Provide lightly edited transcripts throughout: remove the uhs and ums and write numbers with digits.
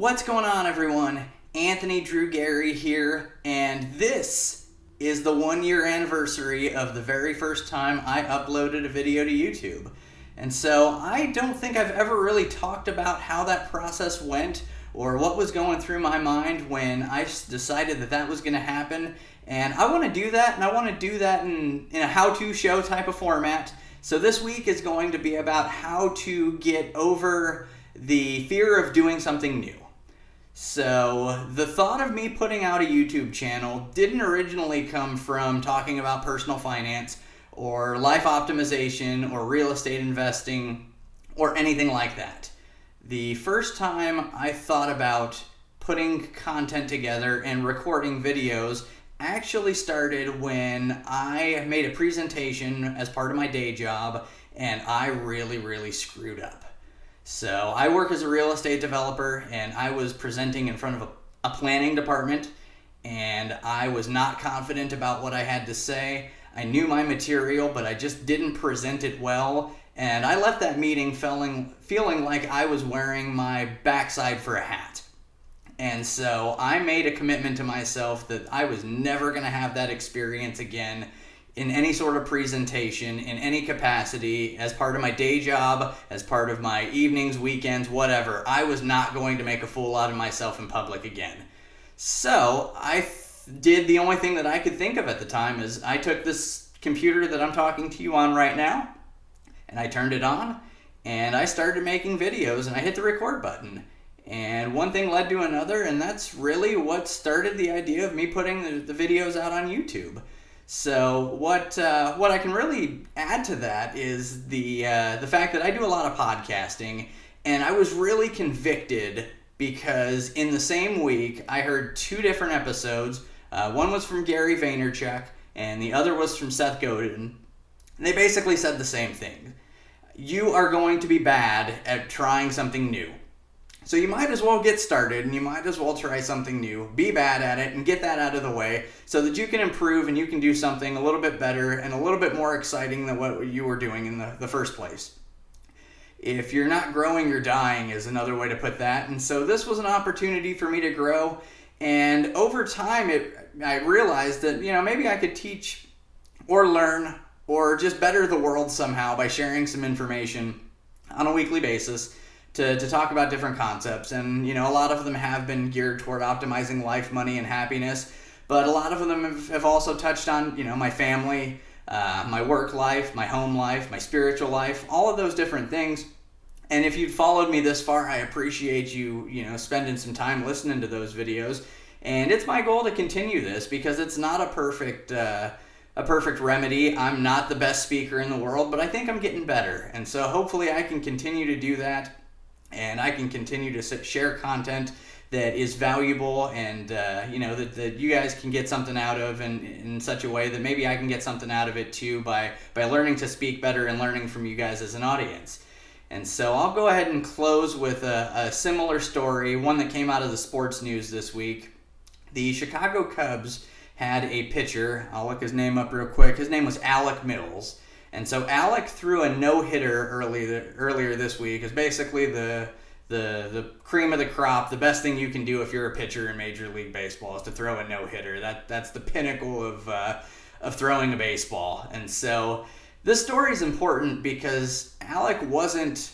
What's going on, everyone? Anthony Drew Gary here, and this is the 1-year anniversary of the very first time I uploaded a video to YouTube. And so I don't think I've ever really talked about how that process went or what was going through my mind when I decided that that was going to happen. And I want to do that, and I want to do that in a how-to show type of format. So this week is going to be about how to get over the fear of doing something new. So the thought of me putting out a YouTube channel didn't originally come from talking about personal finance or life optimization or real estate investing or anything like that. The first time I thought about putting content together and recording videos actually started when I made a presentation as part of my day job and I really screwed up. So I work as a real estate developer and I was presenting in front of a planning department and I was not confident about what I had to say. I knew my material, but I just didn't present it well. And I left that meeting feeling like I was wearing my backside for a hat. And so I made a commitment to myself that I was never going to have that experience again in any sort of presentation, in any capacity, as part of my day job, as part of my evenings, weekends, whatever. I was not going to make a fool out of myself in public again. So I did the only thing that I could think of at the time is I took this computer that I'm talking to you on right now, and I turned it on, and I started making videos, and I hit the record button. And one thing led to another, and that's really what started the idea of me putting the videos out on YouTube. So what I can really add to that is the fact that I do a lot of podcasting, and I was really convicted because in the same week I heard 2 different episodes. One was from Gary Vaynerchuk, and the other was from Seth Godin. And they basically said the same thing. You are going to be bad at trying something new. So you might as well get started and you might as well try something new, be bad at it, and get that out of the way so that you can improve and you can do something a little bit better and a little bit more exciting than what you were doing in the first place. If you're not growing, you're dying is another way to put that. And so this was an opportunity for me to grow. And over time, I realized that, maybe I could teach or learn or just better the world somehow by sharing some information on a weekly basis to talk about different concepts. And, a lot of them have been geared toward optimizing life, money, and happiness. But a lot of them have also touched on, my family, my work life, my home life, my spiritual life, all of those different things. And if you've followed me this far, I appreciate you, spending some time listening to those videos. And it's my goal to continue this because it's not a perfect remedy. I'm not the best speaker in the world, but I think I'm getting better. And so hopefully I can continue to do that. And I can continue to share content that is valuable and, that you guys can get something out of in such a way that maybe I can get something out of it too by learning to speak better and learning from you guys as an audience. And so I'll go ahead and close with a similar story, one that came out of the sports news this week. The Chicago Cubs had a pitcher. I'll look his name up real quick. His name was Alec Mills. And so Alec threw a no-hitter earlier this week. It's basically the cream of the crop. The best thing you can do if you're a pitcher in Major League Baseball is to throw a no-hitter. That's the pinnacle of throwing a baseball. And so this story is important because Alec wasn't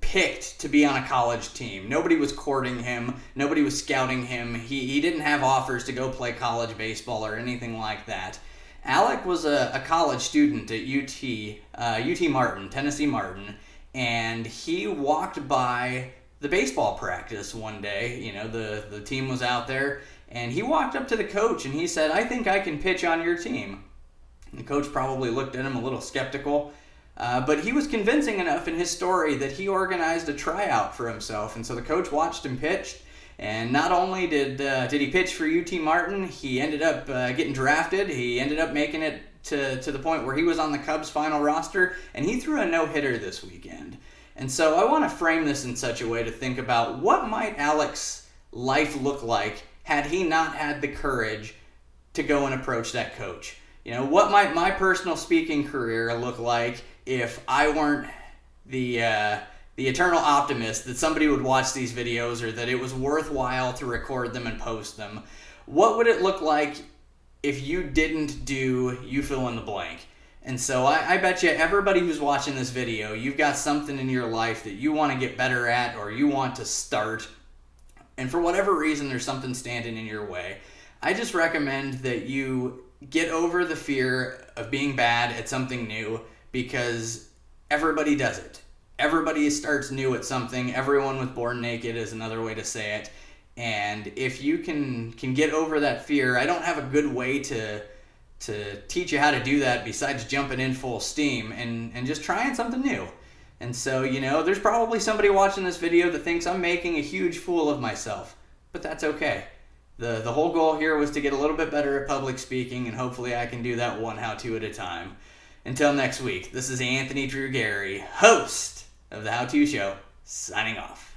picked to be on a college team. Nobody was courting him. Nobody was scouting him. He didn't have offers to go play college baseball or anything like that. Alec was a college student at UT Martin, Tennessee Martin, and he walked by the baseball practice one day. The team was out there, and he walked up to the coach and he said, "I think I can pitch on your team." And the coach probably looked at him a little skeptical, but he was convincing enough in his story that he organized a tryout for himself, and so the coach watched him pitch. And not only did he pitch for UT Martin, he ended up getting drafted. He ended up making it to the point where he was on the Cubs' final roster, and he threw a no-hitter this weekend. And so I want to frame this in such a way to think about what might Alec's life look like had he not had the courage to go and approach that coach. What might my personal speaking career look like if I weren't the the eternal optimist that somebody would watch these videos or that it was worthwhile to record them and post them. What would it look like if you didn't do you fill in the blank? And so I bet you everybody who's watching this video, you've got something in your life that you want to get better at or you want to start. And for whatever reason, there's something standing in your way. I just recommend that you get over the fear of being bad at something new, because everybody does it. Everybody starts new at something. Everyone was born naked is another way to say it. And if you can get over that fear, I don't have a good way to teach you how to do that besides jumping in full steam and just trying something new. And so, there's probably somebody watching this video that thinks I'm making a huge fool of myself, but that's okay. The whole goal here was to get a little bit better at public speaking, and hopefully I can do that one how-to at a time. Until next week, this is Anthony Drew Gary, host of The How To Show, signing off.